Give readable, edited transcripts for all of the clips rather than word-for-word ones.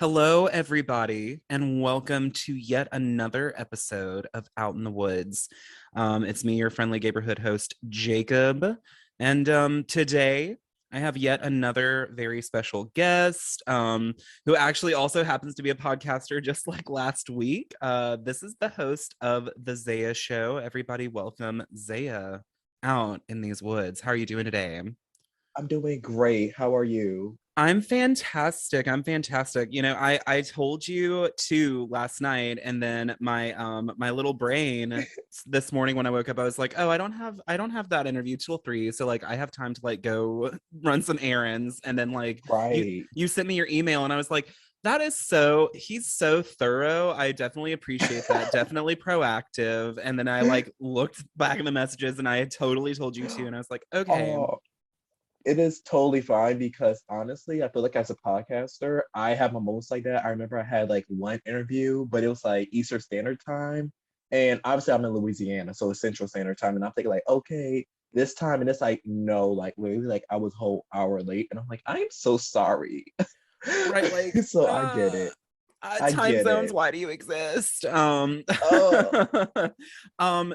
Hello, everybody, and welcome to yet another episode of Out in the Woods. It's me, your friendly neighborhood host, Jacob. And today I have yet another very special guest who actually also happens to be a podcaster just like last week. This is the host of The Zaya Show. Everybody, welcome Zaya out in these woods. How are you doing today? I'm doing great. How are you? I'm fantastic. I'm fantastic. I told you too last night, and then my little brain this morning when I woke up, I was like, oh, I don't have that interview till 3, so like I have time to like go run some errands, and then like you Right. you sent me your email, and I was like, he's so thorough. I definitely appreciate that. Definitely proactive. And then I like looked back in the messages, and I had totally told you too, and I was like, okay. Oh, it is totally fine because honestly, I feel like as a podcaster, I have my moments like that. I remember I had like one interview, but it was like Eastern Standard Time. And obviously I'm in Louisiana, so it's Central Standard Time. And I'm thinking like, okay, this time, and it's like, no, like maybe like I was a whole hour late. And I'm like, I'm so sorry. Right, like So I get it. I time get zones, it. why do you exist? Oh,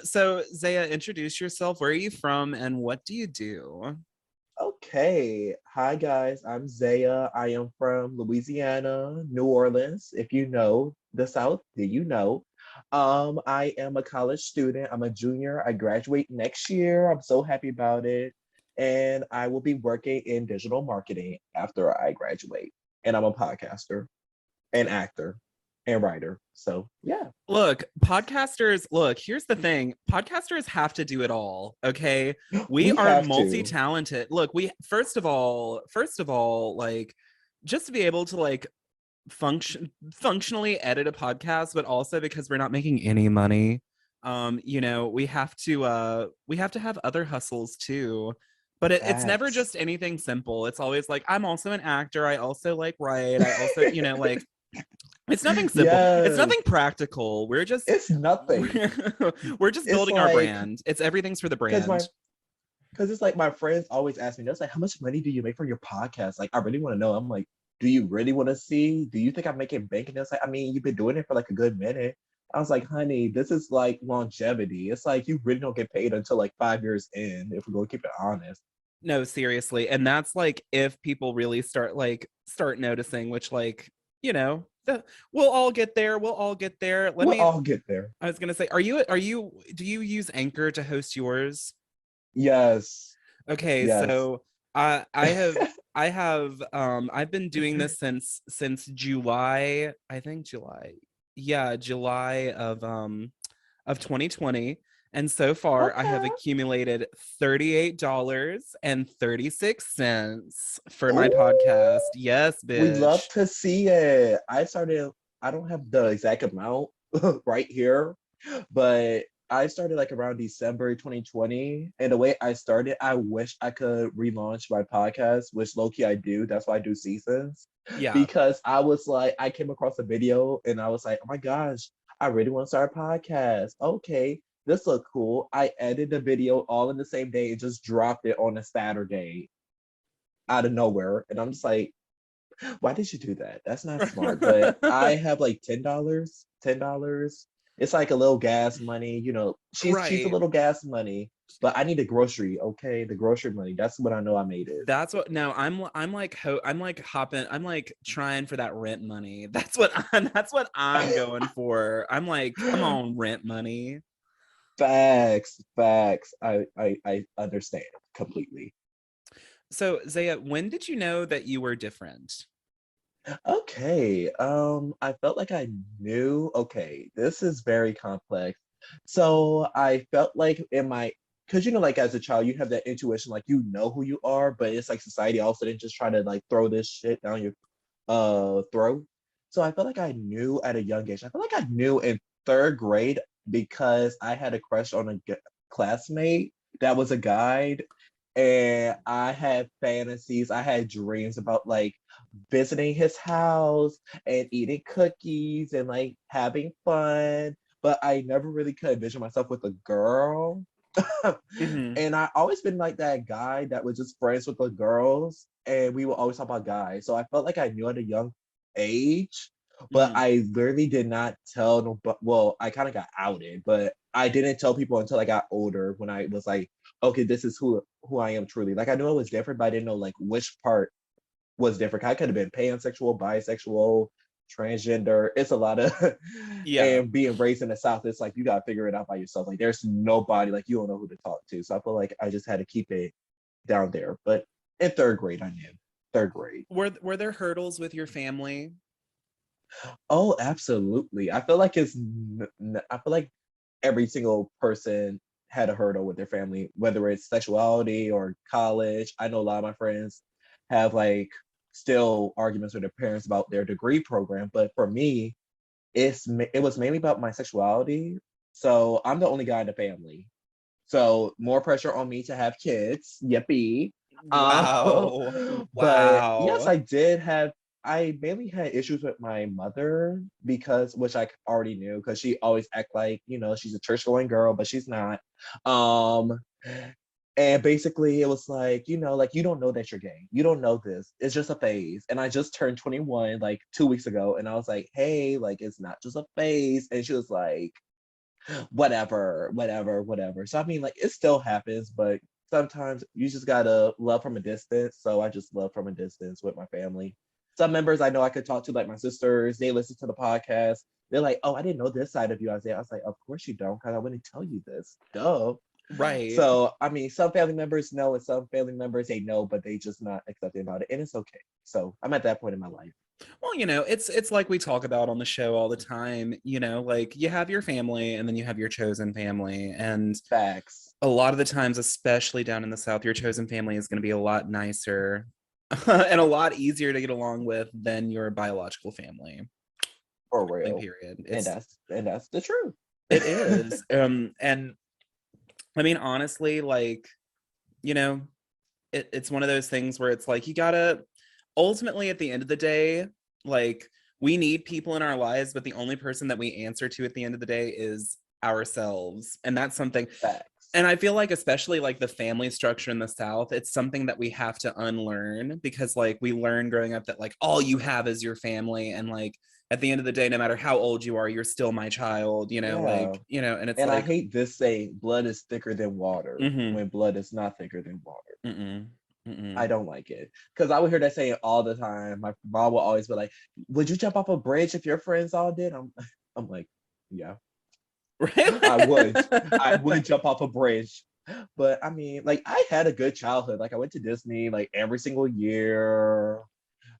So Zaya, introduce yourself. Where are you from and what do you do? okay. Hi, guys. I'm Zaya. I am from Louisiana, New Orleans. If you know the South, do you know? I am a college student. I'm a junior. I graduate next year. I'm so happy about it. And I will be working in digital marketing after I graduate. And I'm a podcaster and actor and writer. So, yeah, Look, here's the thing. Podcasters have to do it all, okay? We we are have to. multi-talented. Look, we first of all, like just to be able to like functionally edit a podcast, but also because we're not making any money, we have to have other hustles too. But it's never Facts. just anything simple. It's always like, I'm also an actor, I also like write, I also, like it's nothing simple, it's Yes, nothing practical. we're just it's nothing. we're just It's building our like, brand. It's everything's for the because brand. my because it's like my friends always ask me, they're like, how much money do you make from your podcast? Like, I really want to know. I'm like, do you really want to see? Do you think I'm making bank? And it's like, I mean, you've been doing it for like a good minute. I was like, honey, this is like longevity. It's like you really don't get paid until like 5 years in, if we're going to keep it honest. No, seriously. And that's like if people really start noticing, which like, we'll all get there. We'll all get there. We'll all get there. I was gonna say, do you use Anchor to host yours? Yes. Okay, Yes. so I've been doing this since July, I think July. Yeah, July of 2020. And so far I have Okay. accumulated $38.36 for my podcast. Ooh, Yes, we love bitch. to see it. I don't have the exact amount right here, but I started like around December 2020. And the way I started, I wish I could relaunch my podcast, which low key I do. That's why I do seasons. Yeah. Because I was like, I came across a video and I was like, oh my gosh, I really want to start a podcast. Okay, this look cool. I edited the video all in the same day and just dropped it on a Saturday out of nowhere. And I'm just like, why did you do that? That's not smart. But I have like $10, $10. It's like a little gas money, she's a Right. little gas money, but I need the grocery, okay? The grocery money. That's what I know I made it. That's what no, I'm like hopping, I'm like trying for that rent money. That's what I'm going for. I'm like, come on, rent money. Facts, facts. I understand completely. So Zaya, when did you know that you were different? Okay. I felt like I knew, okay, this is very complex. So I felt like in my, because like as a child, you have that intuition, like you know who you are, but it's like society also didn't just try to like throw this shit down your throat. So I felt like I knew at a young age. I felt like I knew in third grade because I had a crush on a classmate that was a guide, and I had fantasies, I had dreams about like visiting his house and eating cookies and like having fun, but I never really could envision myself with a girl. Hmm. And I always been like that guy that was just friends with the girls, and we would always talk about guys. So I felt like I knew at a young age, but Mm. I literally did not tell no. But well, I kind of got outed, but I didn't tell people until I got older when I was like, okay, this is who I am truly. Like I knew it was different, but I didn't know like which part was different. I could have been pansexual, bisexual, transgender. It's a lot of Yeah. and being raised in the South, it's like you gotta figure it out by yourself. Like there's nobody, like you don't know who to talk to. So I feel like I just had to keep it down there. But in third grade, I knew. Third grade. Were there hurdles with your family? Oh, absolutely. I feel like I feel like every single person had a hurdle with their family, whether it's sexuality or college. I know a lot of my friends have like still arguments with their parents about their degree program, but for me, it was mainly about my sexuality. So I'm the only guy in the family. So more pressure on me to have kids. Yippee. Uh, Wow. but yes, Wow. I mainly had issues with my mother because, which I already knew, because she always act like, she's a church going girl, but she's not. Um, and basically it was like, like you don't know that you're gay. You don't know this. It's just a phase. And I just turned 21 like 2 weeks ago. And I was like, hey, like it's not just a phase. And she was like, whatever, whatever, whatever. So I mean, like it still happens, but sometimes you just gotta love from a distance. So I just love from a distance with my family. Some members I know I could talk to, like my sisters, they listen to the podcast. They're like, oh, I didn't know this side of you, Isaiah. I was like, of course you don't, because I wouldn't tell you this. Duh. Right. So I mean, some family members know, and some family members they know, but they just not accepting about it, and it's okay. So I'm at that point in my life. Well, it's like we talk about on the show all the time, like you have your family and then you have your chosen family. And Facts. a lot of the times, especially down in the South, your chosen family is going to be a lot nicer and a lot easier to get along with than your biological family. For Like, real. period. And that's the truth. It is. And I mean, honestly, like, you know, it's one of those things where it's like you gotta ultimately at the end of the day, like we need people in our lives, but the only person that we answer to at the end of the day is ourselves. And that's something, Facts. and I feel like especially like the family structure in the South, it's something that we have to unlearn because like we learn growing up that like all you have is your family, and like at the end of the day, no matter how old you are, you're still my child, Yeah. and it's And I like hate this saying, blood is thicker than water, mm-hmm, when blood is not thicker than water. mm-mm, I mm-mm. don't like it. Because I would hear that saying all the time. My mom will always be like, would you jump off a bridge if your friends all did? I'm like, yeah, I would. I Right. would jump off a bridge. But I mean, like I had a good childhood. Like I went to Disney like every single year.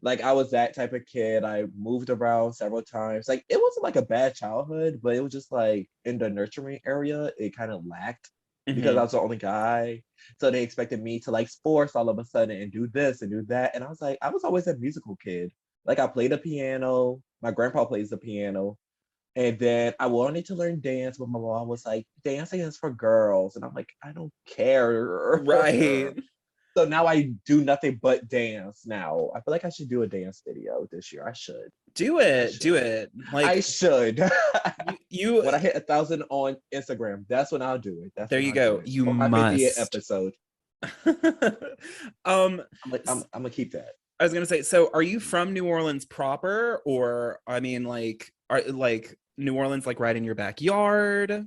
Like I was that type of kid. I moved around several times. Like it wasn't like a bad childhood, but it was just like in the nurturing area, it kind of lacked because I Hmm. was the only guy. So they expected me to like sports all of a sudden and do this and do that. And I was like, I was always a musical kid. Like I played the piano. My grandpa plays the piano. And then I wanted to learn dance, but my mom was like, dancing is for girls. And I'm like, I don't care. Right. So now I do nothing but dance now. I feel like I should do a dance video this year. I should. Do I it. Do should. it. I Like should. you When I hit 1,000 on Instagram, that's when I'll do it. That's there when you I'll do go. it. You Or my 50th must. episode. um I'm gonna keep that. I was gonna say, so are you from New Orleans proper, or I mean like are like New Orleans like right in your backyard?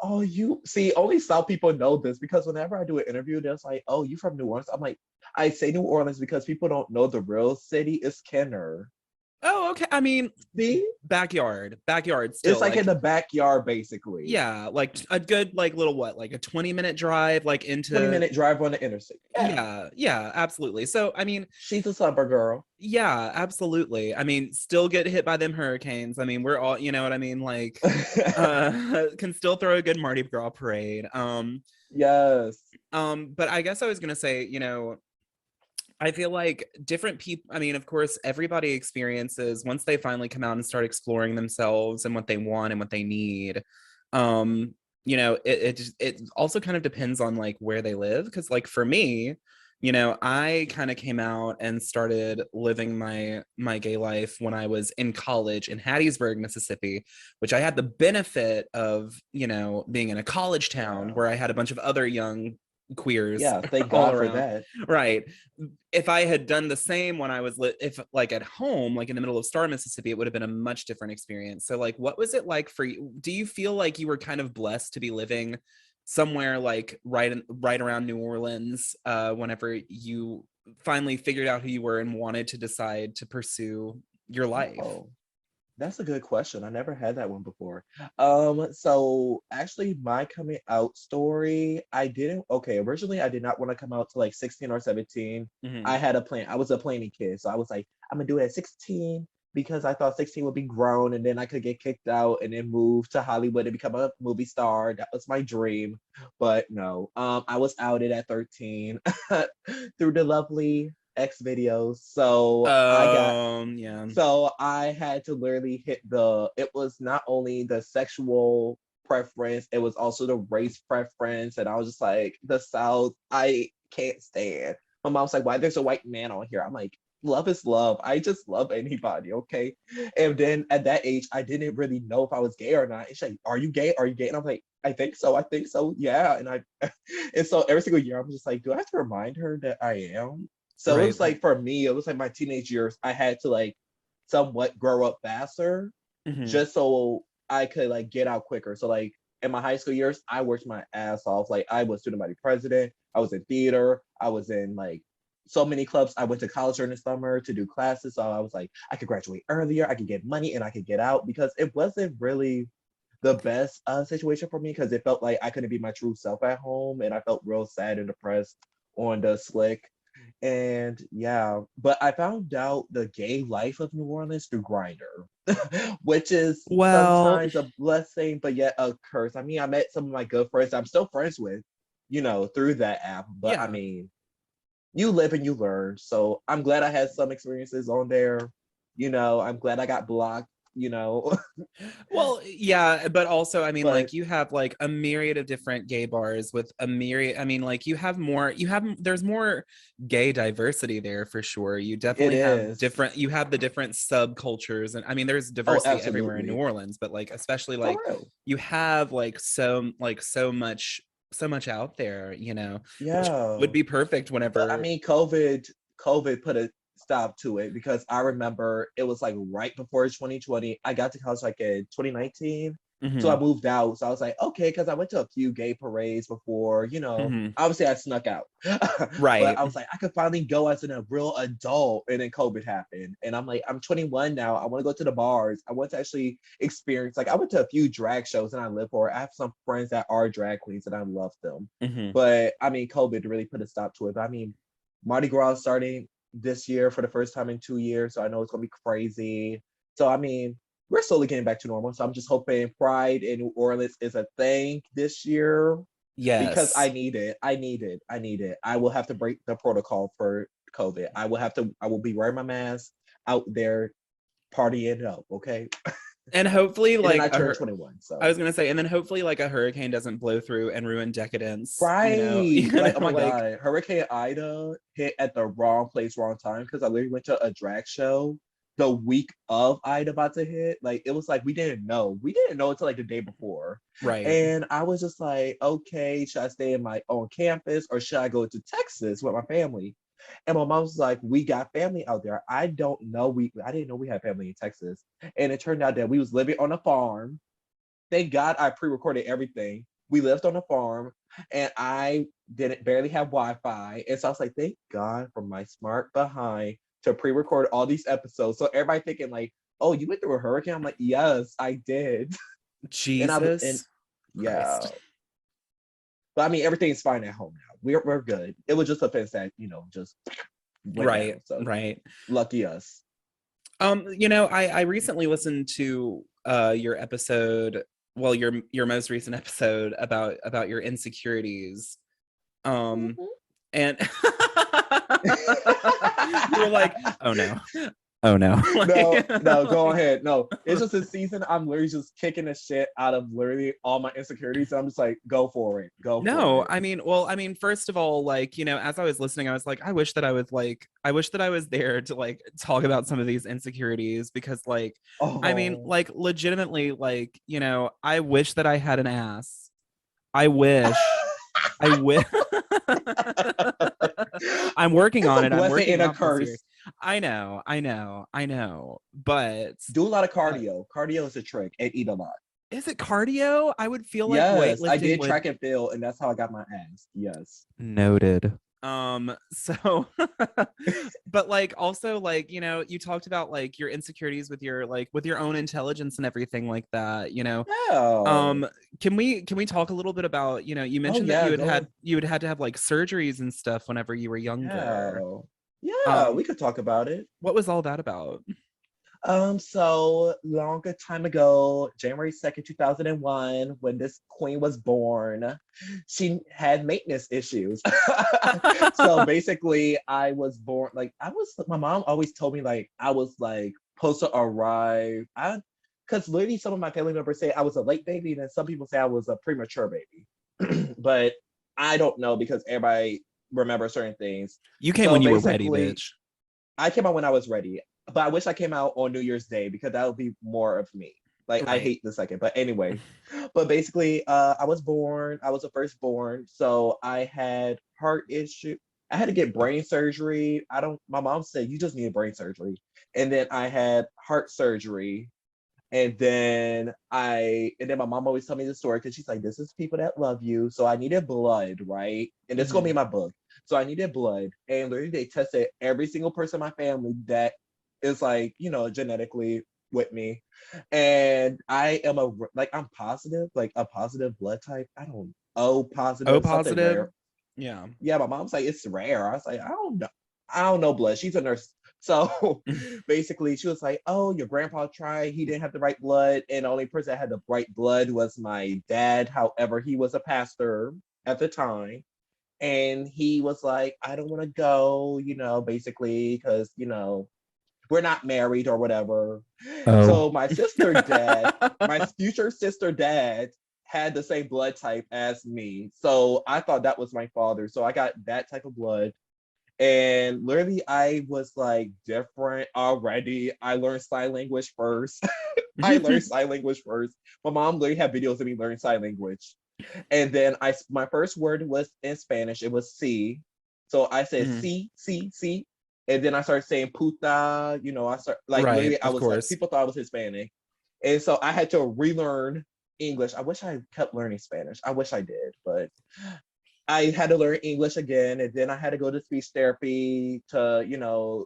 Oh, you see, only South people know this because whenever I do an interview, they're like, "Oh, you from New Orleans?" I'm like, I say New Orleans because people don't know the real city is Kenner. Oh, okay. I mean, See, backyard it's still like in like the backyard, basically. yeah, like a good like little what, like a 20-minute drive like 20 into minute drive on the interstate. Yeah, yeah, yeah, absolutely. So, I mean, she's a summer girl. yeah, absolutely. I mean, still get hit by them hurricanes. I mean, we're all, you know what I mean? Like, can still throw a good Mardi Gras parade. Yes. But I guess I was gonna say, I feel like different people, I mean, of course, everybody experiences once they finally come out and start exploring themselves and what they want and what they need. Um, it also kind of depends on like where they live. Cause like for me, I kind of came out and started living my gay life when I was in college in Hattiesburg, Mississippi, which I had the benefit of, being in a college town Yeah. where I had a bunch of other young queers Yeah, thank all God for around. that. Right. If I had done the same when I was if like at home, like in the middle of Star, Mississippi, it would have been a much different experience. So like what was it like for you? Do you feel like you were kind of blessed to be living somewhere like right around New Orleans whenever you finally figured out who you were and wanted to decide to pursue your life? Oh, that's a good question. I never had that one before. So actually my coming out story, I didn't okay, originally I did not want to come out to like 16 or 17. I Hmm. had a plan. I was a planning kid. So I was like, I'm gonna do it at 16 because I thought 16 would be grown and then I could get kicked out and then move to Hollywood and become a movie star. That was my dream. But no, I was outed at 13 through the lovely X videos. Yeah. So I had to literally hit it was not only the sexual preference, it was also the race preference. And I was just like, the South, I can't stand. My mom's like, why there's a white man on here? I'm like, love is love. I just love anybody, okay? And then at that age, I didn't really know if I was gay or not. And she's like, are you gay? Are you gay? And I'm like, I think so. I think so. Yeah. And so every single year, I'm just like, do I have to remind her that I am? So it Right. was like for me, it was like my teenage years. I had to like somewhat grow up faster Hmm. just so I could like get out quicker. So like in my high school years, I worked my ass off. Like I was student body president. I was in theater. I was in like so many clubs. I went to college during the summer to do classes. So I was like, I could graduate earlier. I could get money and I could get out because it wasn't really the best situation for me because it felt like I couldn't be my true self at home and I felt real sad and depressed on the slick. And yeah, but I found out the gay life of New Orleans through Grinder, which is Well, sometimes a blessing, but yet a curse. I mean, I met some of my good friends I'm still friends with, through that app. But I yeah. mean, you live and you learn. So I'm glad I had some experiences on there. I'm glad I got blocked, Well, yeah, but also, I mean, but like you have like a myriad of different gay bars with a myriad. I mean, like there's more gay diversity there for sure. You it definitely have is. you have the different subcultures. And I mean, there's Oh, diversity everywhere in New absolutely. Orleans, but like, especially For like real. you have so much out there, which would Yeah. be perfect But I whenever. mean, COVID put a stop to it because I remember it was like right before 2020. I got to college like in 2019. So I Hmm. moved out. So I was like, okay, because I went to a few gay parades before, Hmm. obviously I snuck out. But Right. I was like, I could finally go as a real adult. And then COVID happened. And I'm like, I'm 21 now. I want to go to the bars. I want to actually experience, like, I went to a few drag shows and I live for it. I have some friends that are drag queens and I love them. Hmm. But I mean, COVID really put a stop to it. But I mean, Mardi Gras starting this year for the first time in 2 years, so I know it's gonna be crazy. So I mean, we're slowly getting back to normal. So I'm just hoping Pride in New Orleans is a thing this year because I Yes. need it. I need it. I need it. I will have to break the protocol for COVID. I will be wearing my mask out there partying it up, okay? And hopefully, And then like I turned 21. I So was gonna say, and then hopefully like a hurricane doesn't blow through and ruin decadence, right. Like, oh my like God, Hurricane Ida hit at the wrong place, wrong time. Because I literally went to a drag show the week of Ida about to hit. Like, it was like we didn't know. We didn't know until like the day before. right. And I was just like, okay, should I stay in my own campus or should I go to Texas with my family? And my mom was like, we got family out there. I don't know. I didn't know we had family in Texas. And it turned out that we was living on a farm. Thank God I pre-recorded everything. We lived on a farm and I didn't barely have Wi-Fi. And so I was like, thank God for my smart behind to pre-record all these episodes. So everybody thinking like, oh, you went through a hurricane? I'm like, yes, I did. And Jesus yeah. Christ. But I mean everything's fine at home now. We're good. It was just a fence that, just went Right, down. So right. lucky us. I recently listened to your episode, well, your most recent episode about your insecurities. Um Mhm. and you were like, oh no. Oh no. No, no, go ahead. No, it's just this season. I'm literally just kicking the shit out of literally all my insecurities. I'm just like, go for it, go for No, it. I mean, first of all, like, as I was listening, I was like, I wish that I was there to like talk about some of these insecurities because, like, I mean, Oh, like, legitimately, like, I wish that I had an ass. I wish. I will. I'm working It's on a it. I'm blessing working and a off the series. curse. I know. But Do a lot of uh, cardio. Cardio is a trick and eat a lot. is it cardio? I would feel like Yes, I weightlifting did would. track and field, and that's how I got my ass. Yes. Noted. So but like also like, you talked about like your insecurities with your with your own intelligence and everything like that. Yeah. Um, can we talk a little bit about, you Oh mentioned that yeah, go. you had to have like surgeries and stuff whenever you were younger. Yeah. Yeah, Um, we could talk about it. what was all that about? So longer time ago, January 2nd, 2001, when this queen was born, she had maintenance issues. So basically, I was born like my mom always told me like I was like supposed to arrive. Because literally some of my family members say I was a late baby, and then some people say I was a premature baby. But I don't know because everybody remembers certain things. You came So when you were ready, basically, bitch. I came out when I was ready, but I wish I came out on New Year's Day because that would be more of me. Like I Right. hate the second, but anyway. But basically, I was born. I was the firstborn, so I had heart issue. I had to get brain surgery. I don't. My mom said you just need brain surgery, and then I had heart surgery, and then my mom always tell me the story because she's like, this is people that love you. So I needed blood, right? And it's gonna be Mhm. in my book. So I needed blood. And literally they tested every single person in my family that is like, genetically with me. And I am I'm positive, like a positive blood type. I don't O O positive, something positive. rare. Yeah. Yeah, my mom's like, it's rare. I was like, I don't know. I don't know blood. She's a nurse. So basically, she was like, oh, your grandpa tried. He didn't have the right blood. And the only person that had the right blood was my dad. However, he was a pastor at the time. And he was like, I don't want to go, basically, because, we're not married or whatever. Oh. So my future sister dad had the same blood type as me. So I thought that was my father. So I got that type of blood. And literally I was like different already. I learned sign language first. I learned sign language first. My mom literally had videos of me learning sign language. And then my first word was in Spanish. It was C. So I said Mhm. C, C, C. And then I started saying puta. I start like Right, literally I of was like course. people thought I was Hispanic. And so I had to relearn English. I wish I kept learning Spanish. I wish I did, but I had to learn English again. And then I had to go to speech therapy to,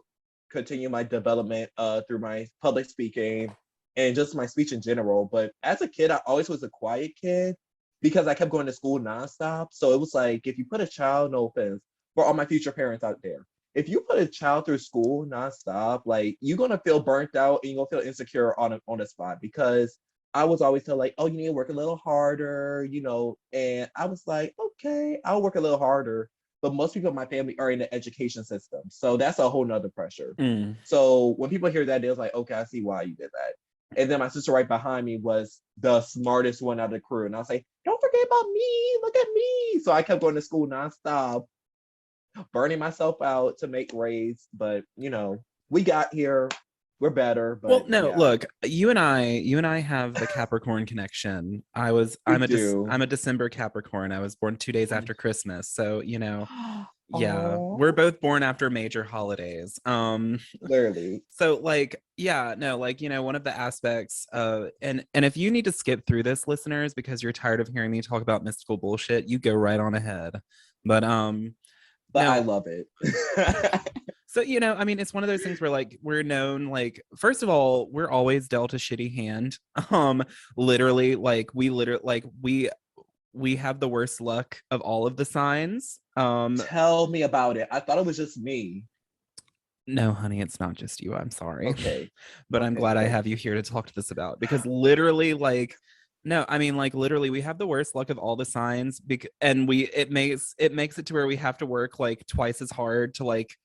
continue my development through my public speaking and just my speech in general. But as a kid, I always was a quiet kid because I kept going to school nonstop. So it was like if you put a child, no offense, for all my future parents out there, if you put a child through school nonstop, like you're gonna feel burnt out and you're gonna feel insecure on the spot because I was always told like, oh, you need to work a little harder, and I was like, okay, I'll work a little harder. But most people in my family are in the education system. So that's a whole nother pressure. Mm. So when people hear that, they're like, okay, I see why you did that. And then my sister right behind me was the smartest one out of the crew. And I was like, don't forget about me. Look at me. So I kept going to school nonstop, burning myself out to make grades. But, we got here. We're better. Well, But no, yeah, look, you and I have the Capricorn connection. we do. I'm a December Capricorn. I was born 2 days after Christmas. So, yeah, we're Oh, both born after major holidays. literally. So like, yeah, no, like, one of the aspects and if you need to skip through this, listeners, because you're tired of hearing me talk about mystical bullshit, you go right on ahead. But But I no, love it. so, I mean, it's one of those things where like we're known, like, first of all, we're always dealt a shitty hand. Literally, like we have the worst luck of all of the signs. Tell me about it. I thought it was just me. No, honey, it's not just you. I'm sorry. Okay. But I'm Okay, glad I good. have you here to talk to this about, because literally, like, no, I mean, like, literally, we have the worst luck of all the signs, and it makes it to where we have to work like twice as hard to like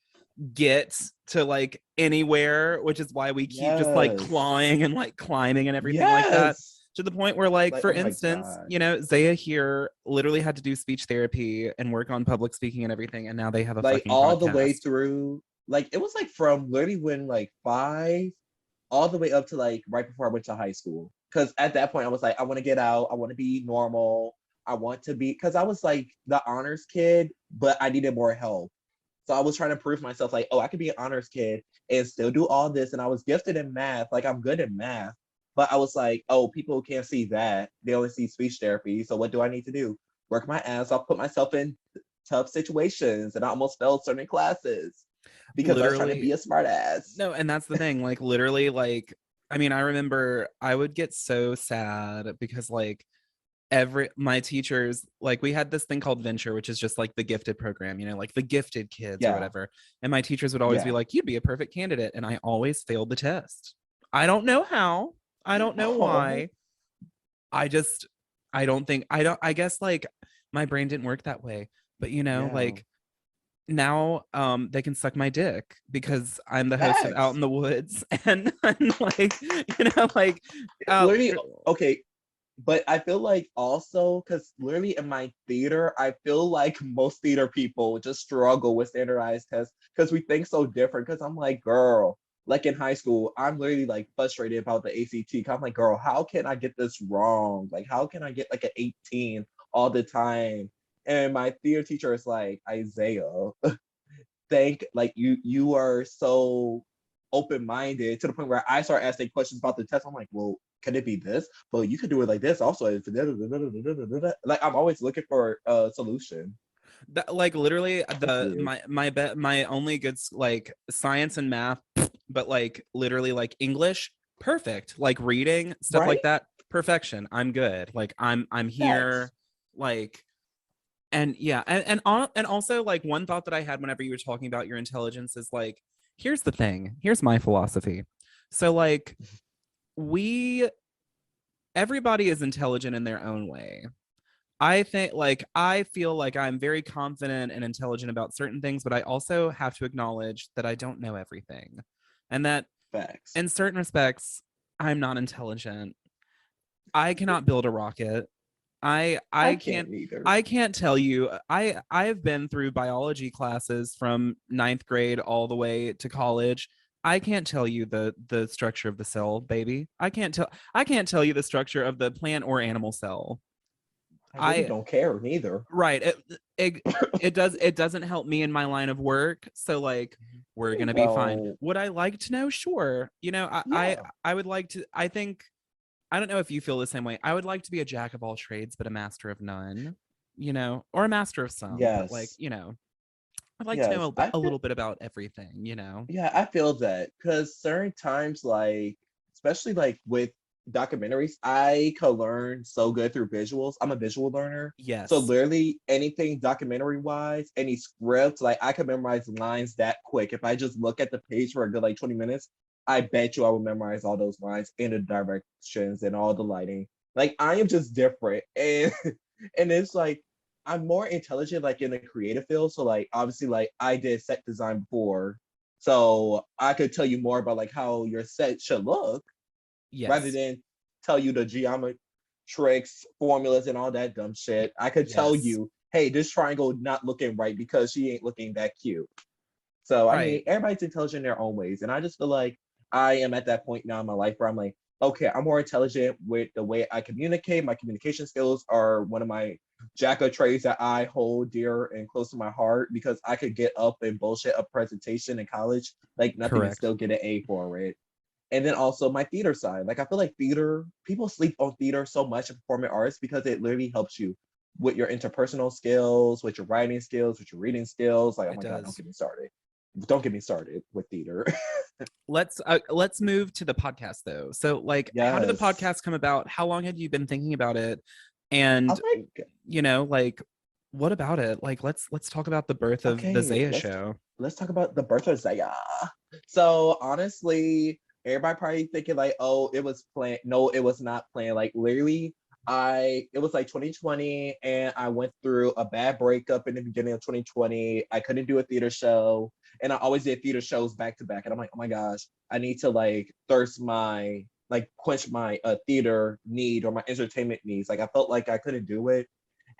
get to like anywhere, which is why we keep just like Yes. clawing and like climbing and everything like that, Yes. to the point where, like, Like, for oh my instance, God. Zaya here literally had to do speech therapy and work on public speaking and everything, and now they have a Like fucking all the way podcast. through, like it was like from literally when like 5 all the way up to like right before I went to high school. Because at that point I was like, I want to get out, I want to be normal. I want to be, because I was like the honors kid, but I needed more help. So I was trying to prove myself, like, oh, I could be an honors kid and still do all this. And I was gifted in math, like I'm good in math. But I was like, oh, people can't see that. They only see speech therapy. So what do I need to do? Work my ass off, put myself in tough situations, and I almost failed certain classes because I was trying to Literally, be a smart ass. no, and that's the thing. Like literally, like I mean, I remember I would get so sad because like every my teachers, like we had this thing called venture, which is just like the gifted program, you know, like the gifted kids or Yeah, whatever, and my teachers would always be yeah. like, you'd be a perfect candidate, and I always failed the test. I don't know how, I don't know Oh, why. I just I don't think I don't I guess like my brain didn't work that way, but you know, yeah. like now they can suck my dick because I'm the host of Out Facts. in the Woods, and like you know like It's uh literally okay. But I feel like also because literally in my theater, I feel like most theater people just struggle with standardized tests because we think so different. Because I'm like, girl, like in high school, I'm literally like frustrated about the ACT. I'm like, girl, how can I get this wrong? Like, how can I get like an 18 all the time? And my theater teacher is like, Isaiah, think like you are so open-minded to the point where I start asking questions about the test. I'm like, well, can it be this? Well, you could do it like this also. Like I'm always looking for a solution. that, like literally It's the weird. my only good like science and math, but like literally like English, perfect. Like reading stuff like Right? that, perfection. I'm good. Like I'm here. Facts. Like and yeah, and also like one thought that I had whenever you were talking about your intelligence is like, here's the thing. Here's my philosophy. So like we everybody is intelligent in their own way. I think like I feel like I'm very confident and intelligent about certain things, but I also have to acknowledge that I don't know everything. And that Facts. in certain respects, I'm not intelligent. I cannot build a rocket. I I I can't can't neither. I can't tell you. I've been through biology classes from ninth grade all the way to college. I can't tell you the structure of the cell, baby. I can't tell you the structure of the plant or animal cell. I really I don't care neither. right. It it doesn't help me in my line of work. So like we're There you gonna be fine. go. Would I like to know? Sure. You know, Yeah. I would like to I think I don't know if you feel the same way. I would like to be a jack of all trades, but a master of none, you know, or a master of some, but like, Yes. you know, I'd like to know Yes. I a feel little bit about everything, you know? Yeah, I feel that because certain times, like especially like with documentaries, I could learn so good through visuals. I'm a visual learner, so Yes, literally anything documentary wise, any script, like I could memorize lines that quick. If I just look at the page for a good like 20 minutes, I bet you I will memorize all those lines and the directions and all the lighting. Like I am just different, and and it's like I'm more intelligent like in the creative field. So like obviously like I did set design before. So I could tell you more about like how your set should look rather yes, than tell you the geometrics, formulas, and all that dumb shit. I could tell yes, you, hey, this triangle not looking right because she ain't looking that cute. So I mean, right. everybody's intelligent in their own ways, and I just feel like I am at that point now in my life where I'm like, okay, I'm more intelligent with the way I communicate. My communication skills are one of my jack of trades that I hold dear and close to my heart because I could get up and bullshit a presentation in college like nothing and Correct. still get an A for it. And then also my theater side. Like I feel like theater, people sleep on theater so much in performing arts because it literally helps you with your interpersonal skills, with your writing skills, with your reading skills. Like, oh It my God, don't does. get me started. Don't get me started with theater. Let's move to the podcast though. So like how did the Yes. podcast come about? How long had you been thinking about it? And Oh my God. you know, like what about it? Like let's talk about the birth of the Okay, Zaya show. let's talk about the birth of Zaya. So honestly, everybody probably thinking like, oh, it was planned. No, it was not planned. Like literally, it was like 2020, and I went through a bad breakup in the beginning of 2020. I couldn't do a theater show, and I always did theater shows back to back. And I'm like, oh my gosh, I need to like thirst my like quench my theater need or my entertainment needs. Like I felt like I couldn't do it,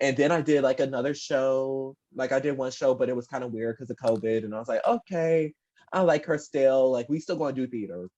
and then I did like another show. Like I did one show, but it was kind of weird because of COVID. And I was like, okay, I like her still. Like we still gonna do theater.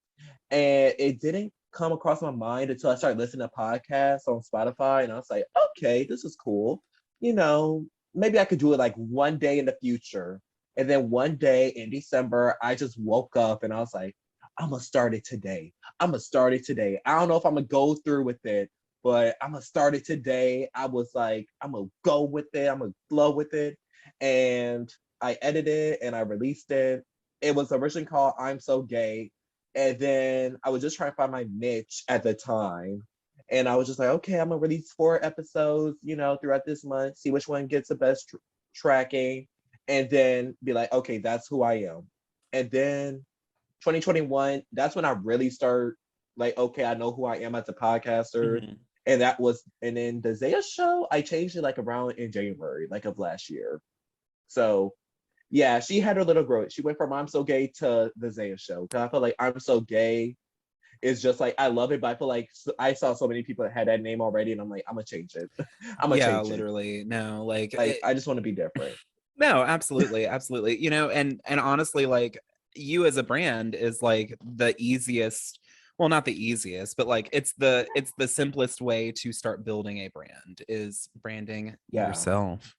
And it didn't come across my mind until I started listening to podcasts on Spotify, and I was like, okay, this is cool. You know, maybe I could do it like one day in the future. And then one day in December, I just woke up and I was like, I'm gonna start it today. I'm gonna start it today. I don't know if I'm gonna go through with it, but I'm gonna start it today. I was like, I'm gonna go with it. I'm gonna flow with it. And I edited it and I released it. It was originally called I'm So Gay. And then I was just trying to find my niche at the time. And I was just like, okay, I'm gonna release 4 episodes, throughout this month, see which one gets the best tracking, and then be like, okay, that's who I am. And then 2021, that's when I really start like, okay, I know who I am as a podcaster. Mhm. And then the Zaya show, I changed it like around in January, like of last year. So yeah, she had her little growth. She went from I'm So Gay to the Zaya show. Cause I feel like I'm So Gay is just like, I love it, but I feel like I saw so many people that had that name already, and I'm like, I'm gonna change it. I'm gonna Yeah, change it. literally. No, like Like, I just want to be different. no, absolutely, absolutely. And honestly, like you as a brand is like the easiest, well, not the easiest, but like it's the simplest way to start building a brand is branding Yeah. yourself.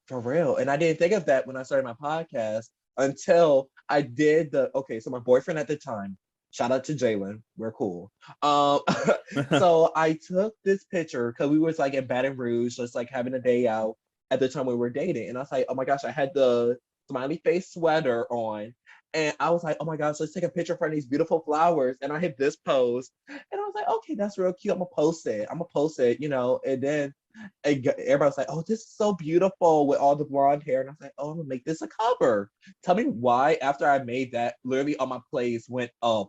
For real. And I didn't think of that when I started my podcast until I did okay, so my boyfriend at the time, shout out to Jalen, we're cool. Um, so I took this picture because we was like in Baton Rouge, just like having a day out at the time we were dating. And I was like, oh my gosh, I had the smiley face sweater on. And I was like, oh my gosh, let's take a picture for these beautiful flowers. And I hit this pose. And I was like, okay, that's real cute. I'm gonna post it. And then everybody was like, "Oh, this is so beautiful with all the blonde hair," and I was like, "Oh, I'm gonna make this a cover." Tell me why? After I made that, literally all my plays went up.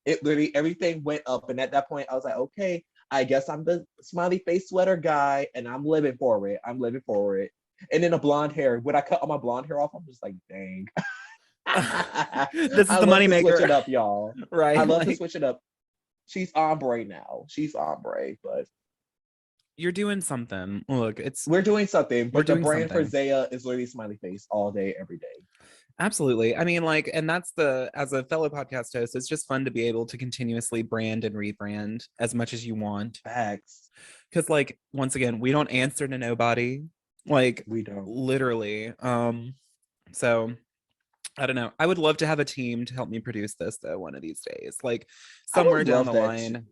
It literally everything went up, and at that point, I was like, "Okay, I guess I'm the smiley face sweater guy, and I'm living for it. I'm living for it." And then the blonde hair. When I cut all my blonde hair off, I'm just like, "Dang." This is I the love to switch moneymaker, it up, y'all. I right? love to Like switch it up. She's ombre now. She's ombre, but you're doing something. Look, it's we're doing something, we're but the doing brand for something. Zaya is literally smiley face all day, every day. Absolutely. I mean, like, and that's as a fellow podcast host, it's just fun to be able to continuously brand and rebrand as much as you want. Facts. Because, like, once again, we don't answer to nobody. Like, We don't. literally. So I don't know. I would love to have a team to help me produce this though one of these days. Like I somewhere would down love the that too. line.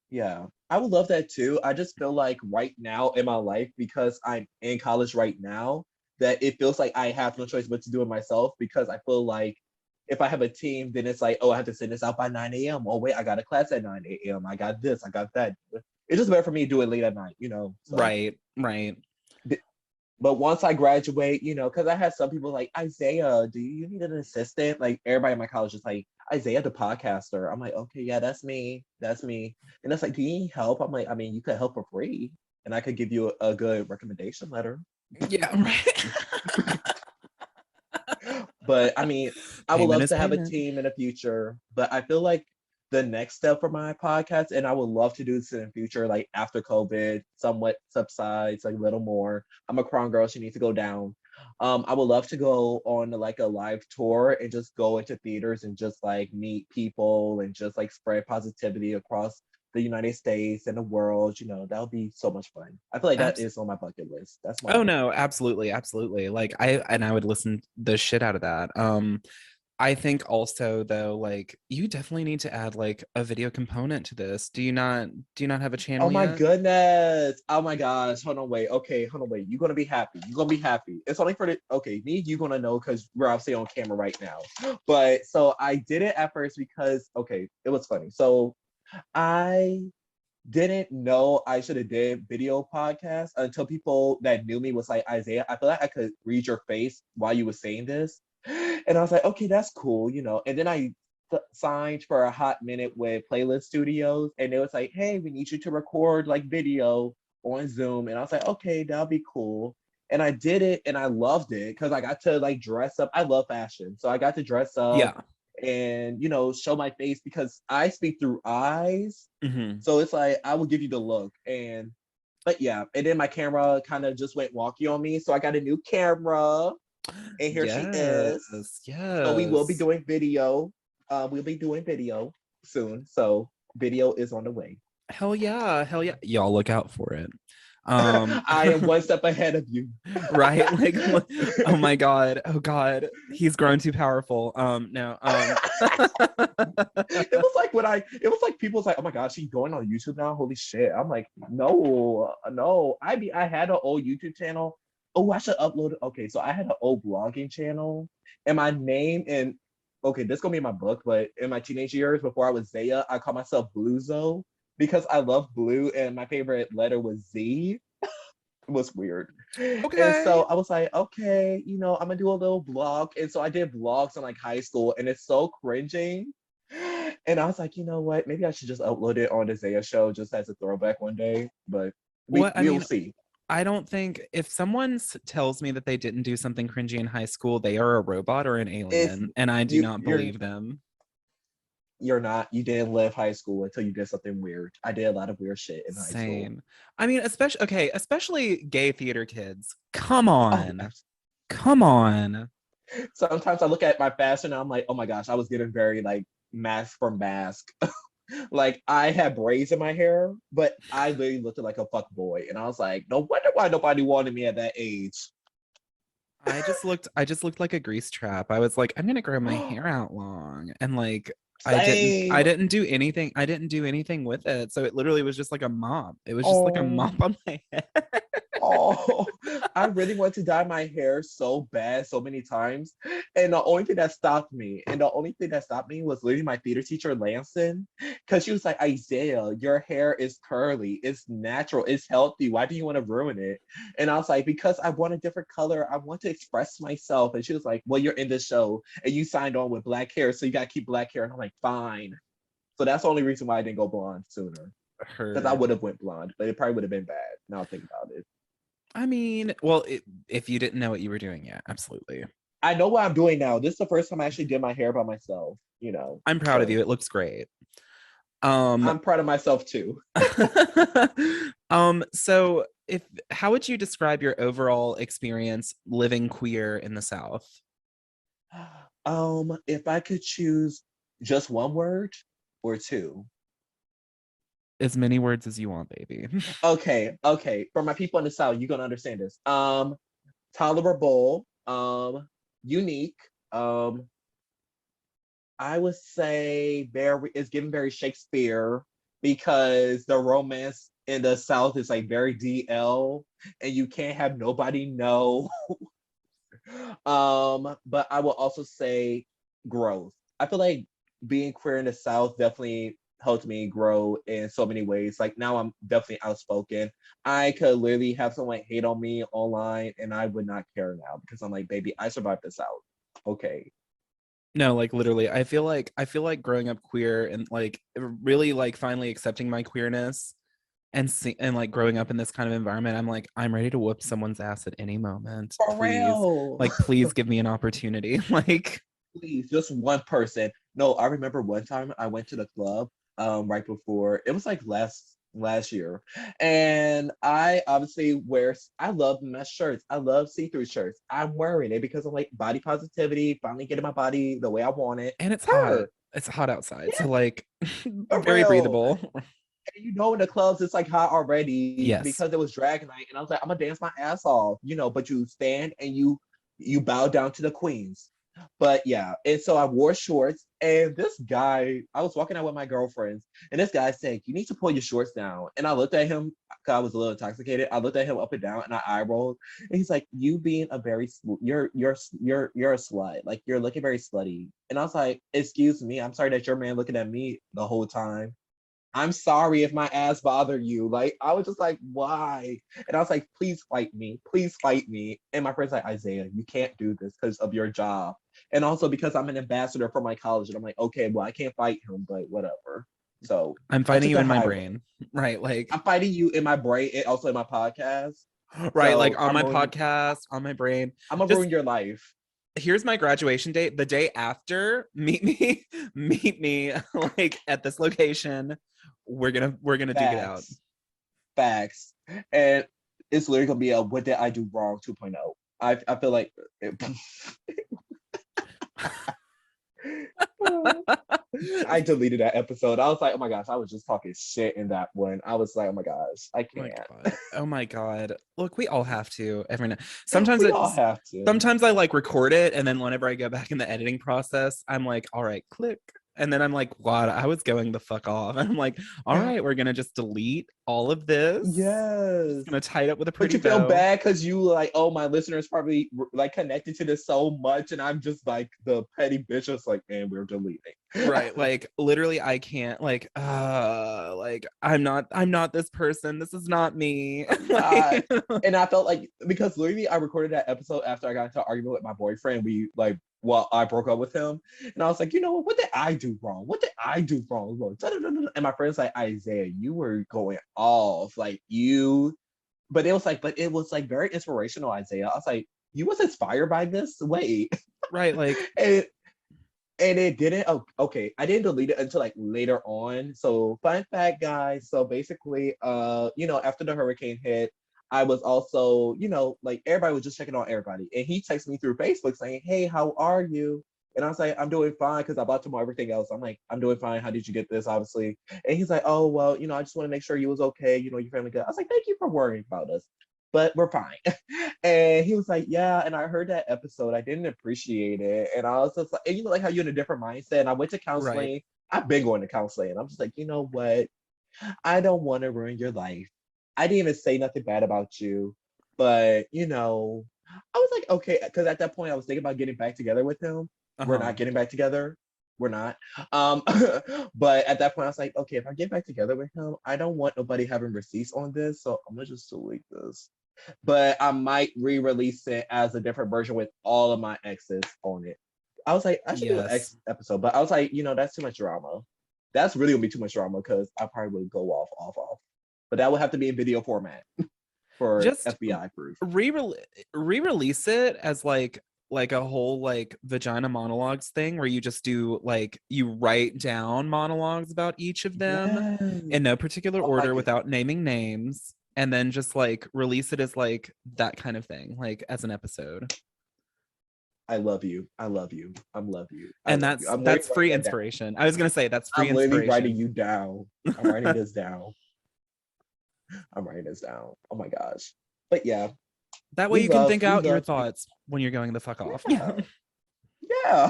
Yeah, I would love that too. I just feel like right now in my life, because I'm in college right now, that it feels like I have no choice but to do it myself, because I feel like if I have a team, then it's like, oh, I have to send this out by 9 a.m. Oh, wait, I got a class at 9 a.m. I got this, I got that. It's just better for me to do it late at night. So Right, right. but once I graduate, because I had some people like, Isaiah, do you need an assistant? Like everybody in my college is like, Isaiah, the podcaster. I'm like, okay, yeah, that's me. That's me. And it's like, do you need help? I'm like, I mean, you could help for free and I could give you a good recommendation letter. Yeah, right. But I mean, I would Payment love is to have a payment. team in the future, but I feel like the next step for my podcast, and I would love to do this in the future, like after COVID somewhat subsides, like a little more. I'm a crown girl, she needs to go down. I would love to go on like a live tour and just go into theaters and just like meet people and just like spread positivity across the United States and the world. That would be so much fun. I feel like that Abs- is on my bucket list. That's my oh bucket no, list. absolutely, absolutely. Like I would listen the shit out of that. I think also though, like you definitely need to add like a video component to this. Do you not have a Oh channel my yet? goodness. Oh my gosh. Hold on, wait. Okay, hold on, wait. You're gonna be happy. You're gonna be happy. It's only for the okay, me, you gonna know because we're obviously on camera right now. But so I did it at first because okay, it was funny. So I didn't know I should have did video podcast until people that knew me was like, Isaiah, I feel like I could read your face while you were saying this. And I was like, okay, that's cool. And then I signed for a hot minute with Playlist Studios, and it was like, hey, we need you to record like video on Zoom. And I was like, okay, that'll be cool. And I did it and I loved it because I got to like dress up. I love fashion. So I got to dress up Yeah. and show my face because I speak through eyes. Hmm. So it's like I will give you the look. But yeah, and then my camera kind of just went wonky on me. So I got a new camera, and here she is. Yes, So we will be yes. doing video. We'll be doing video soon. So video is on the way. Hell yeah, hell yeah. Y'all look out for it. Um I am one step ahead of you. right, like oh my god, oh god, he's grown too powerful. No, It was like it was like people was like, oh my gosh, she's going on YouTube now. Holy shit. I'm like, no, no. I had an old YouTube channel. Oh, I should upload it. Okay, so I had an old blogging channel, and my name in okay, this gonna be in my book, but in my teenage years before I was Zaya, I called myself Bluezo because I love blue and my favorite letter was Z. It was weird. And so okay. I was like, okay, I'm gonna do a little blog. And so I did blogs in like high school, and it's so cringing. And I was like, you know what? Maybe I should just upload it on the Zaya show just as a throwback one day. But What I we'll mean, see. I don't think if someone tells me that they didn't do something cringy in high school, they are a robot or an It's alien, and I do you not you're believe them. you're not you didn't live high school until you did something weird. I did a lot of weird shit in high school. Same. I mean, especially gay theater kids. Come Oh, on. Come on. sometimes I look at my fashion and I'm like, oh my gosh, I was getting very like mask for mask. Like I had braids in my hair, but I literally looked like a fuck boy. And I was like, no wonder why nobody wanted me at that age. I just looked like a grease trap. I was like, I'm gonna grow my hair out long. And like I Same. didn't do anything. I didn't do anything with it. So it literally was just like a mop. It was just like a Oh, mop on my head. oh, I really wanted to dye my hair so bad, so many times. And the only thing that stopped me was literally my theater teacher, Lanson, because she was like, Isaiah, your hair is curly, it's natural, it's healthy. Why do you want to ruin it? And I was like, because I want a different color. I want to express myself. And she was like, well, you're in this show and you signed on with black hair, so you got to keep black hair. And I'm like, fine. So that's the only reason why I didn't go blonde sooner. Because I Heard. would have went blonde, but it probably would have been bad. Now I think about it. I mean, well, if you didn't know what you were doing, yeah, absolutely. I know what I'm doing now. This is the first time I actually did my hair by myself, I'm proud of you. So It looks great. Um, I'm proud of myself too. so if how would you describe your overall experience living queer in the South? If I could choose just one word or two. As many words as you want, baby. Okay, okay. For my people in the South, you're gonna understand this. Tolerable, unique, I would say very it's giving very Shakespeare because the romance in the South is like very DL and you can't have nobody know. But I will also say growth. I feel like being queer in the South definitely helped me grow in so many ways. Like now I'm definitely outspoken. I could literally have someone hate on me online and I would not care now because I'm like, baby, I survived the South. Okay. No, like literally, I feel like growing up queer and like really like finally accepting my queerness and like growing up in this kind of environment, I'm like, I'm ready to whoop someone's ass at any moment. For Please. real. Like, please give me an opportunity. Like, Please, just one person. No, I remember one time I went to the club right before it was like last year. And I obviously I love mesh shirts. I love see-through shirts. I'm wearing it because I'm like body positivity, finally getting my body the way I want it. and it's hot. Her. It's hot outside. Yeah, So like for very real. breathable. And in the clubs, it's like hot already Yes. because it was drag night. And I was like, I'm gonna dance my ass off, but you stand and you bow down to the queens. But yeah, and so I wore shorts, and this guy, I was walking out with my girlfriends, and this guy said, "You need to pull your shorts down." And I looked at him because I was a little intoxicated. I looked at him up and down, and I eye rolled. And he's like, "You being a very you're a slut. Like you're looking very slutty." And I was like, "Excuse me, I'm sorry that your man looking at me the whole time." I'm sorry if my ass bothered you. Like, I was just like, why? And I was like, please fight me. Please fight me. And my friend's like, Isaiah, you can't do this because of your job. And also because I'm an ambassador for my college. And I'm like, okay, well, I can't fight him, but whatever. So I'm I fighting took you the in my high road. brain. Right. Like I'm fighting you in my brain and also in my podcast. right, like So on my podcast, on my brain. I'm gonna Just ruin your life. here's my graduation date. The day after, meet me, meet me like at this location. We're gonna duke it out. Facts. Facts. And it's literally gonna be a what did I do wrong 2.0. I feel like it, I deleted that episode. I was like, oh my gosh, I was just talking shit in that one. I was like, oh my gosh, I Oh my can't. god. Oh my god. Look, we all have to every now. Sometimes We all it's have to. sometimes I like record it and then whenever I go back in the editing process, I'm like, all right, click. And then I'm like, what? I was going the fuck off. And I'm like, all right, we're gonna just delete all of this. Just Yes. gonna tie it up with a But pretty you feel bow. bad because you like, oh, my listeners probably like connected to this so much, and I'm just like the petty bitch that's like, man, we're deleting. Right. Like literally I can't like I'm not this person. This is not me. I'm Like not. And I felt like because literally I recorded that episode after I got into an argument with my boyfriend. We like, well, I broke up with him, and I was like, you know what did I do wrong? What did I do wrong? And my friend's like, Isaiah, you were going off, like you. But it was like very inspirational, Isaiah. I was like, you was inspired by this? Wait. right, like and and it didn't. Oh, okay, I didn't delete it until like later on. So fun fact, guys. So basically, after the hurricane hit, I was also, like everybody was just checking on everybody, and he texted me through Facebook saying, "Hey, how are you?" And I was like, "I'm doing fine," because I bought to everything else. I'm like, "I'm doing fine. How did you get this?" Obviously, and he's like, "Oh well, I just want to make sure you was okay. Your family good." I was like, "Thank you for worrying about us, but we're fine." And he was like, "Yeah." And I heard that episode. I didn't appreciate it. And I was just like, and like how you're in a different mindset. And I went to right. counseling. I've been going to counseling. And I'm just like, you know what? I don't want to ruin your life. I didn't even say nothing bad about you. But, I was like, okay. Because at that point, I was thinking about getting back together with him. We're Uh-huh. not getting back together. We're not. Um, but at that point, I was like, okay, if I get back together with him, I don't want nobody having receipts on this. So I'm going to just delete this, but I might re-release it as a different version with all of my exes on it. I was like, I should do an Yes. X episode, but I was like, that's too much drama. That's really gonna be too much drama because I probably would go off. But that would have to be in video format for Just FBI proof. re re-release it as like a whole like vagina monologues thing where you just do like you write down monologues about each of them Yes. in no particular Oh my order goodness. without naming names and then just like release it as like that kind of thing like as an episode. I love you. I love you. I love you. I And love you. that's I'm literally that's writing free that down. inspiration. I was going to say that's free I'm literally writing inspiration. you down. I'm writing this down. I'm writing this down. Oh my gosh. But yeah, That way we you can love think we out your love thoughts when you're going the fuck off. yeah. Yeah.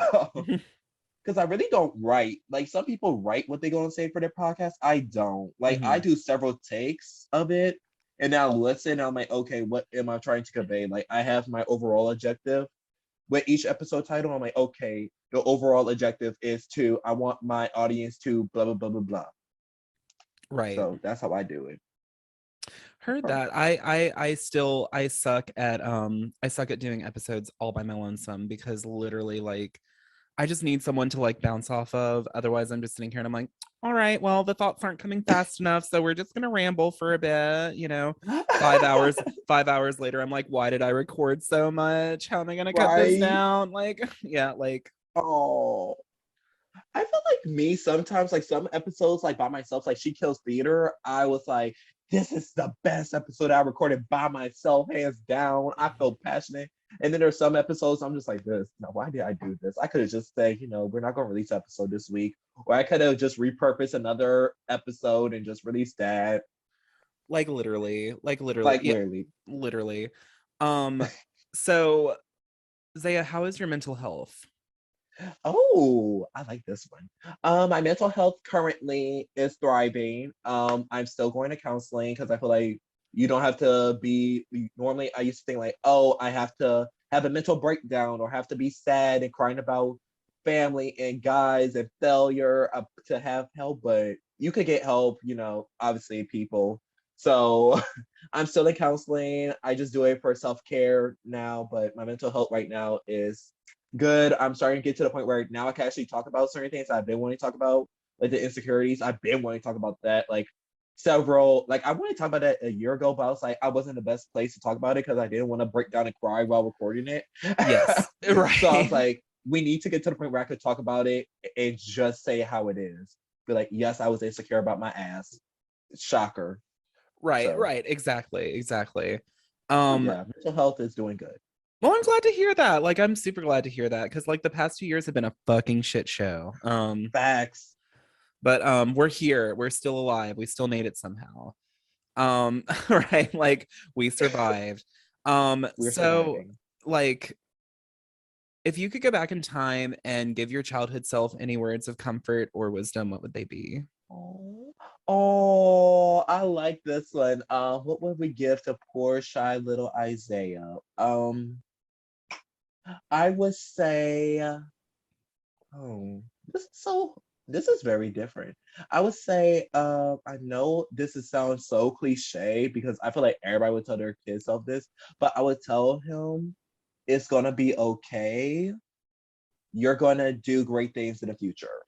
Because I really don't write. Like some people write what they're going to say for their podcast. I don't. Like I Hmm. do several takes of it, and now listen. And I'm like, okay, what am I trying to convey? Like I have my overall objective with each episode title. I'm like, okay, the overall objective is to I want my audience to blah blah blah blah blah. Right. So that's how I do it. Heard Perfect. that. I suck at doing episodes all by my lonesome because literally like I just need someone to like bounce off of. Otherwise I'm just sitting here and I'm like, all right, well, the thoughts aren't coming fast enough, so we're just gonna ramble for a bit. 5 hours, 5 hours later, I'm like, why did I record so much? How am I gonna cut this Right. down? Like, yeah, like Oh. I feel like me sometimes, like some episodes, like by myself, like She Kills Theater, I was like, this is the best episode I recorded by myself, hands down. I felt passionate. And then there's some episodes I'm just like this. No, why did I do this? I could have just said, we're not gonna release an episode this week. Or I could have just repurposed another episode and just released that. like literally, Like yeah, literally. literally. Um, so Zaya, how is your mental health? Oh, I like this one. My mental health currently is thriving. I'm still going to counseling because I feel like you don't have to be. Normally, I used to think like, oh, I have to have a mental breakdown or have to be sad and crying about family and guys and failure to have help. But you could get help. Obviously, people. So I'm still in counseling. I just do it for self care now. But my mental health right now is good. I'm starting to get to the point where now I can actually talk about certain things I've been wanting to talk about, like the insecurities. I've been wanting to talk about that, like several. Like I wanted to talk about that a year ago, but I was like, I wasn't the best place to talk about it because I didn't want to break down and cry while recording it. Yes, So I right. was like, we need to get to the point where I could talk about it and just say how it is. Be like, yes, I was insecure about my ass. Shocker. Right, So, right, exactly, exactly. but Um, yeah, mental health is doing good. Well, I'm glad to hear that. Like, I'm super glad to hear that because, like, the past 2 years have been a fucking shit show. Facts. But we're here. We're still alive. We still made it somehow. Right? Like, we survived. We're So, surviving. like, if you could go back in time and give your childhood self any words of comfort or wisdom, what would they be? Oh, oh, I like this one. What would we give to poor shy little Isaiah? I would say, oh, this is so this is very different. I would say, I know this is sounds so cliche because I feel like everybody would tell their kids of this, but I would tell him it's gonna be okay. You're gonna do great things in the future.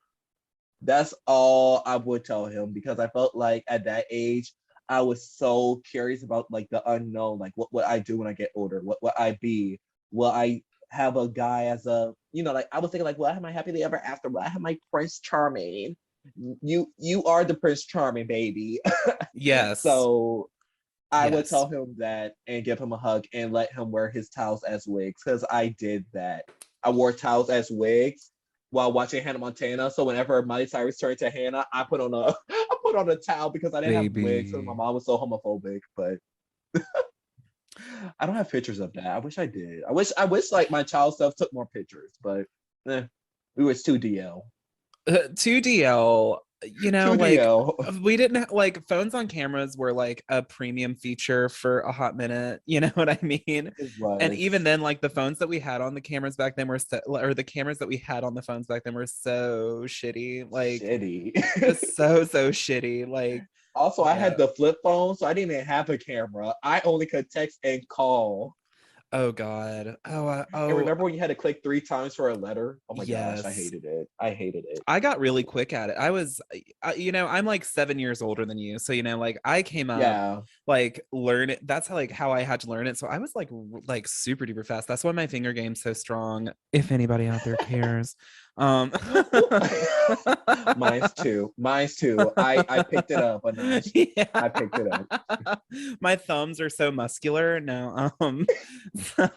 That's all I would tell him because I felt like at that age I was so curious about like the unknown, like what would I do when I get older? What would I be? Will I have a guy as a like I was thinking like, will I have my happily ever after? Will I have my Prince Charming? You are the Prince Charming, baby. Yes. So I would Yes. tell him that and give him a hug and let him wear his towels as wigs because I did that. I wore towels as wigs while watching Hannah Montana. So whenever Miley Cyrus turned to Hannah, I put on a I put on a towel because I didn't have wigs because my Baby. mom was so homophobic. But I don't have pictures of that. I wish I did. I wish like my child self took more pictures, but eh, we was too DL. 2DL, Too like DL. we didn't like phones on cameras were like a premium feature for a hot minute. You know what I mean? It And even was then, like the phones that we had on the cameras back then were so, or the cameras that we had on the phones back then were so shitty. Like shitty. just so shitty. Like, Also, I had yeah. the flip phone, so I didn't even have a camera. I only could text and call. Oh God. And Oh remember when you had to click 3 times for a letter? Oh my gosh, I yes. hated it. I hated it. I got really quick at it. I'm like 7 years older than you. So, like I came up Yeah. like learn it. That's how I had to learn it. So I was like super duper fast. That's why my finger game's so strong. If anybody out there cares. Um Mine's too. Mine's too. I picked it up a notch. yeah. I picked it up. My thumbs are so muscular. No, so-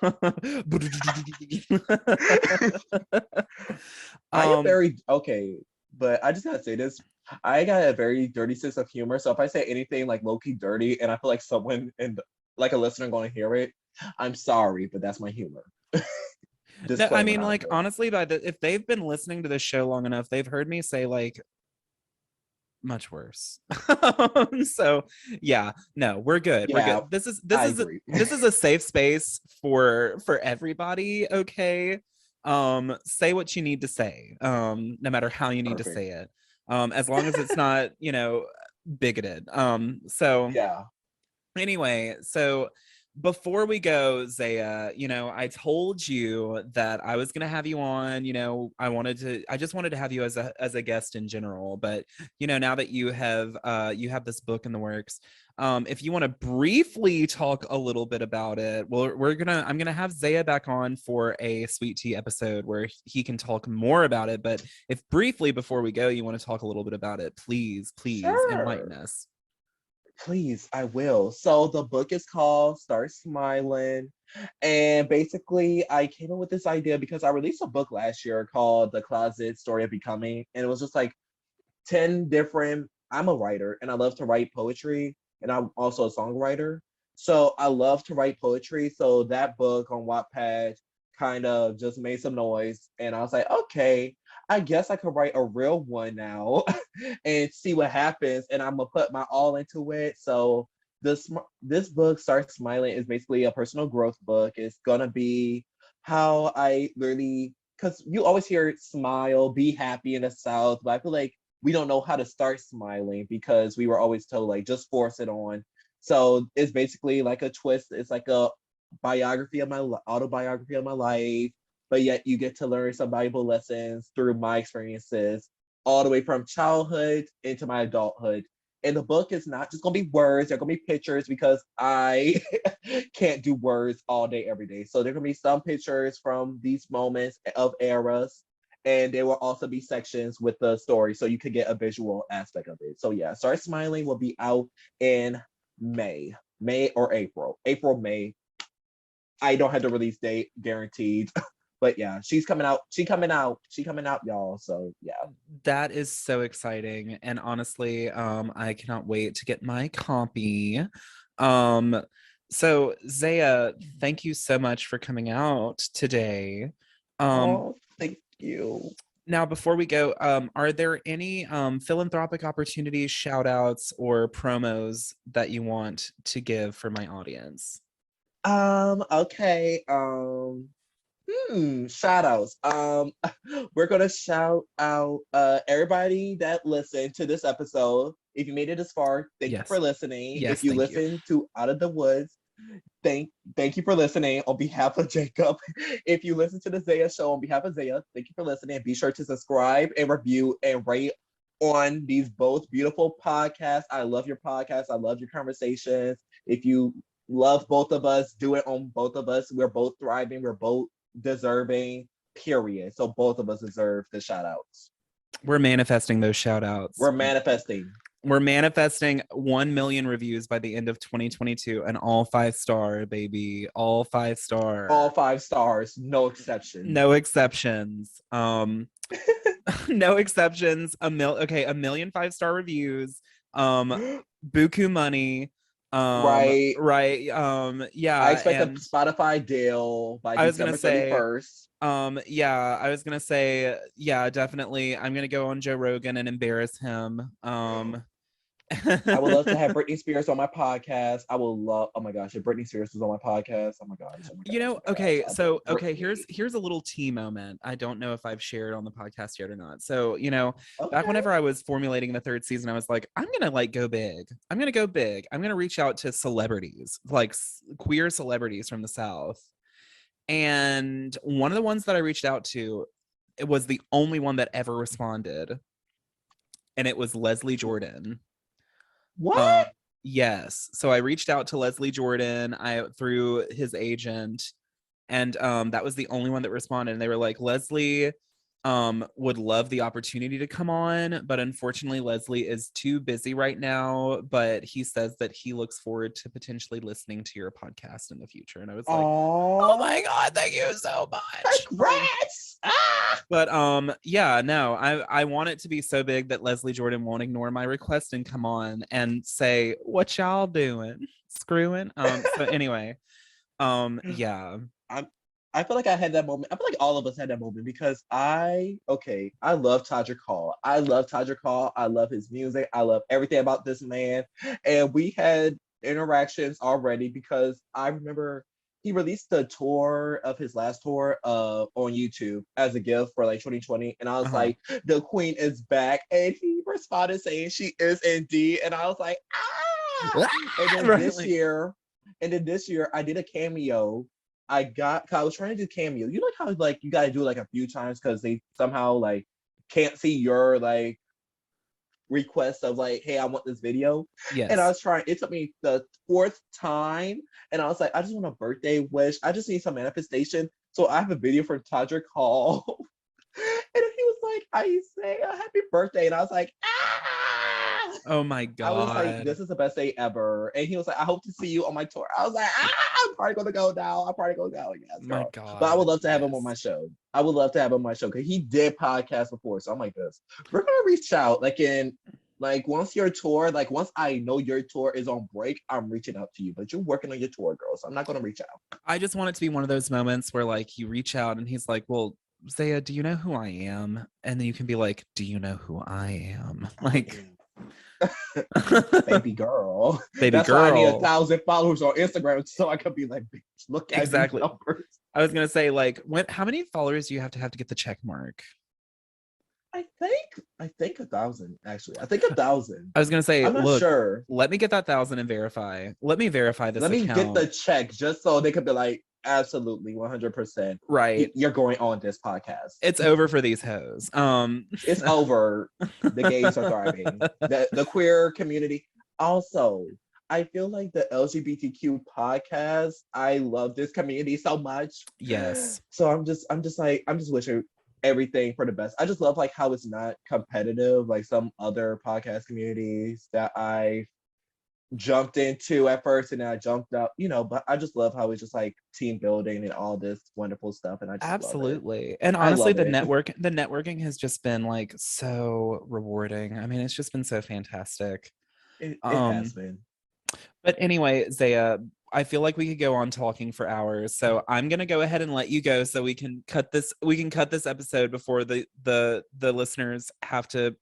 I am um very okay, but I just gotta say this. I got a very dirty sense of humor. So if I say anything like low key dirty and I feel like someone and like a listener gonna hear it, I'm sorry, but that's my humor. No, I Disclaimer mean, out like there. honestly, if they've been listening to this show long enough, they've heard me say like much worse. So yeah, no, we're good. We're Yeah, good. This is this I is agree. this is a safe space for everybody. Okay, say what you need to say. No matter how you need to Perfect. say it. As long as it's not bigoted. So Yeah. anyway, so before we go, Zaya, I told you that I was gonna have you on. I just wanted to have you as a guest in general, but now that you have this book in the works, if you want to briefly talk a little bit about it, well, I'm gonna have Zaya back on for a sweet tea episode where he can talk more about it. But if briefly before we go, you want to talk a little bit about it, please enlighten Sure. us. Please, I will. So the book is called Start Smiling. And basically, I came up with this idea because I released a book last year called The Closet Story of Becoming. And it was just like 10 different. I'm a writer and I love to write poetry. And I'm also a songwriter. So I love to write poetry. So that book on Wattpad kind of just made some noise. And I was like, okay, I guess I could write a real one now and see what happens. And I'm gonna put my all into it. So this book, Start Smiling, is basically a personal growth book. It's gonna be how I literally because you always hear smile, be happy in the South, but I feel like we don't know how to start smiling because we were always told like just force it on. So it's basically like a twist. It's like a biography of my autobiography of my life, but yet you get to learn some valuable lessons through my experiences all the way from childhood into my adulthood. And the book is not just gonna be words, they're gonna be pictures because I can't do words all day, every day. So there are gonna be some pictures from these moments of eras, and there will also be sections with the story so you could get a visual aspect of it. So yeah, Start Smiling will be out in May or April. May. I don't have the release date guaranteed. But yeah, she's coming out. She coming out, y'all. So yeah. That is so exciting. And honestly, I cannot wait to get my copy. Um, so Zaya, thank you so much for coming out today. Um, Oh, thank you. Now before we go, are there any philanthropic opportunities, shout outs, or promos that you want to give for my audience? Okay. Shout outs. We're gonna shout out everybody that listened to this episode. If you made it this far, thank you for Yes. listening. If Yes, you thank you. listened to Out of the Woods, thank you for listening on behalf of Jacob. If you listen to the Zaya show on behalf of Zaya, thank you for listening. Be sure to subscribe and review and rate on these both beautiful podcasts. I love your podcast. I love your conversations. If you love both of us, do it on both of us. We're both thriving. We're both deserving, period. So both of us deserve the shout outs. We're manifesting those shout outs. We're manifesting. We're manifesting 1 million reviews by the end of 2022 and all 5-star, baby. All 5-star. All 5 stars, no exceptions. No exceptions. No exceptions. A million 5-star reviews. Buku money. Right. Right. I Yeah. expect a And Spotify deal by I was gonna December say, 31st. yeah, I was gonna say, yeah, definitely. I'm gonna go on Joe Rogan and embarrass him. I would love to have Britney Spears on my podcast. I will love, oh my gosh, if Britney Spears was on my podcast, oh my gosh, oh my You gosh, oh know, my gosh. okay, I so would, okay, Britney. here's a little tea moment. I don't know if I've shared on the podcast yet or not. So, back Okay. whenever I was formulating the third season, I was like, I'm gonna like go big. I'm gonna go big. I'm gonna reach out to celebrities, like queer celebrities from the South. And one of the ones that I reached out to, it was the only one that ever responded, and it was Leslie Jordan. What? Um, yes. So I reached out to Leslie Jordan, I through his agent, and that was the only one that responded. And they were like, Leslie would love the opportunity to come on, but unfortunately Leslie is too busy right now, but he says that he looks forward to potentially listening to your podcast in the future. And I was like, oh my Oh, god, thank you so much. congrats! Ah! But yeah, no, I want it to be so big that Leslie Jordan won't ignore my request and come on and say, what y'all doing, screwing. So anyway, yeah. I'm, I feel like I had that moment. I feel like all of us had that moment because I love Todrick Hall. I love Todrick Hall. I love his music. I love everything about this man. And we had interactions already because I remember he released the tour of his last tour on YouTube as a gift for like 2020. And I was Uh-huh. like, the queen is back. And he responded saying she is indeed. And I was like, ah! And then this Really? year, I did a cameo. I was trying to do cameo. You know how like you gotta do it like a few times because they somehow like can't see your like request of like, hey, I want this video. And I Yes. was trying, it took me the fourth time, and I was like, I just want a birthday wish. I just need some manifestation. So I have a video from Todrick Hall. And he was like, I say a happy birthday. And I was like, ah. Oh my I was like, god. this is the best day ever. And he was like, I hope to see you on my tour. I was like, I'm probably gonna go now. I'm probably gonna go. Yes, My girl. But I god. would love to have him on my Yes. show. I would love to have him on my show because he did podcasts before. So I'm like this. We're gonna reach out once your tour, like once I know your tour is on break, I'm reaching out to you. But you're working on your tour, girl. So I'm not gonna reach out. I just want it to be one of those moments where like you reach out and he's like, well, Zaya, do you know who I am? And then you can be like, do you know who I am? Like, Baby girl. baby That's why I need a girl. 1,000 followers on Instagram so I could be like, bitch, look at these Exactly. numbers. I was gonna say, like, how many followers do you have to get the check mark? I think 1,000 actually. I think 1,000. I was gonna say, I'm not look, sure. let me get that 1,000 and verify. Let me verify this Let me get the account. check just so they could be like, absolutely, 100%. Right. You're going on this podcast. It's over for these hoes. It's over. The gays are thriving. The queer community. Also, I feel like the LGBTQ podcast, I love this community so much. Yes. So I'm just wishing everything for the best. I just love like how it's not competitive like some other podcast communities that I jumped into at first, and then I jumped out, but I just love how it's just like team building and all this wonderful stuff, and I just love it. Absolutely. And I honestly, love it. the networking has just been like so rewarding. I mean, it's just been so fantastic. It has Um, been. but anyway, Zaya, I feel like we could go on talking for hours. So I'm gonna go ahead and let you go so we can cut this episode before the listeners have to,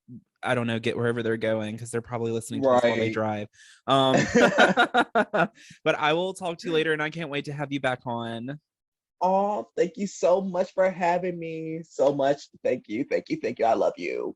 I don't know, get wherever they're going because they're probably listening to this while they Right. drive. But I will talk to you later and I can't wait to have you back on. Oh, thank you so much for having me. So much. Thank you. Thank you. Thank you. I love you.